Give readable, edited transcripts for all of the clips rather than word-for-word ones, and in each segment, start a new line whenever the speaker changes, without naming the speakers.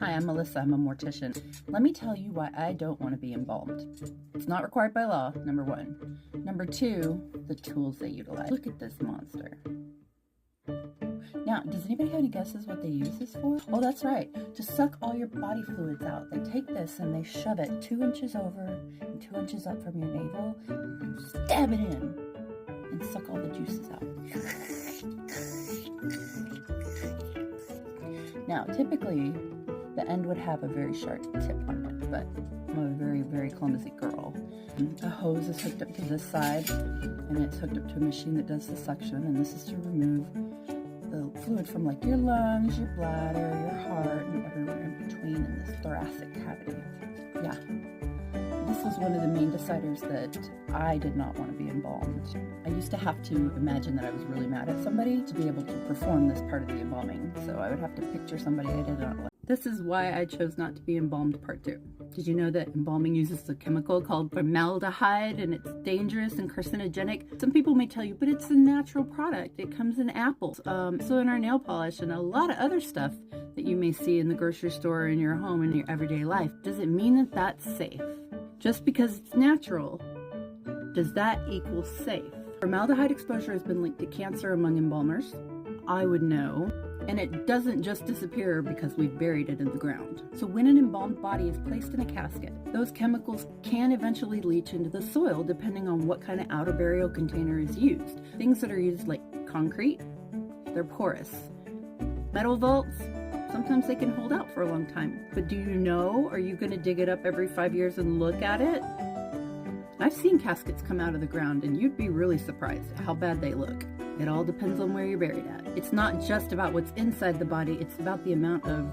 Hi, I'm Melissa. I'm a mortician. Let me tell you why I don't want to be embalmed. It's not required by law, number one. Number two, the tools they utilize. Look at this monster. Now, does anybody have any guesses what they use this for? Oh, that's right. To suck all your body fluids out. They take this and they shove it 2 inches over and 2 inches up from your navel, and stab it in, and suck all the juices out. Now, typically, the end would have a very sharp tip on it, but I'm a very, very clumsy girl. A hose is hooked up to this side, and it's hooked up to a machine that does the suction, and this is to remove the fluid from like your lungs, your bladder, your heart, and everywhere in between in this thoracic cavity. Yeah. This was one of the main deciders that I did not want to be embalmed. I used to have to imagine that I was really mad at somebody to be able to perform this part of the embalming. So I would have to picture somebody I did not like. This is why I chose not to be embalmed, part 2. Did you know that embalming uses a chemical called formaldehyde and it's dangerous and carcinogenic? Some people may tell you, but it's a natural product. It comes in apples. So in our nail polish and a lot of other stuff that you may see in the grocery store, in your home, in your everyday life. Does it mean that that's safe? Just because it's natural, does that equal safe? Formaldehyde exposure has been linked to cancer among embalmers. I would know. And it doesn't just disappear because we've buried it in the ground. So when an embalmed body is placed in a casket, those chemicals can eventually leach into the soil depending on what kind of outer burial container is used. Things that are used like concrete, they're porous. Metal vaults, sometimes they can hold out for a long time. But do you know, are you gonna dig it up every 5 years and look at it? I've seen caskets come out of the ground and you'd be really surprised at how bad they look. It all depends on where you're buried at. It's not just about what's inside the body, it's about the amount of...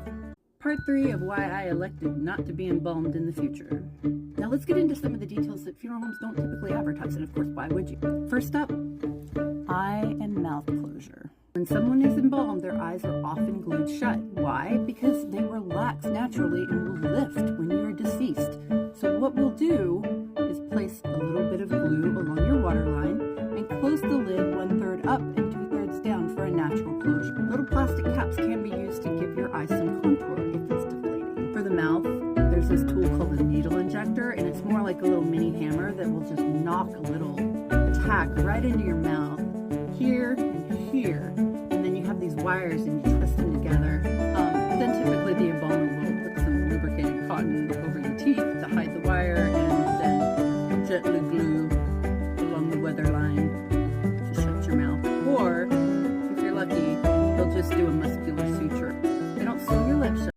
Part 3 of why I elected not to be embalmed in the future. Now let's get into some of the details that funeral homes don't typically advertise, and of course, why would you? First up, eye and mouth closure. When someone is embalmed, their eyes are often glued shut. Why? Because they relax naturally and will lift when you are deceased. So what we'll do is place a little bit of glue along your waterline and close the lid 1/3 up and 2/3 down for a natural closure. Little plastic caps can be used to give your eyes some contour if it's deflating. For the mouth, there's this tool called the needle injector, and it's more like a little mini hammer that will just knock a little tack right into your mouth, here and here, and then you have these wires and you twist them together. Then typically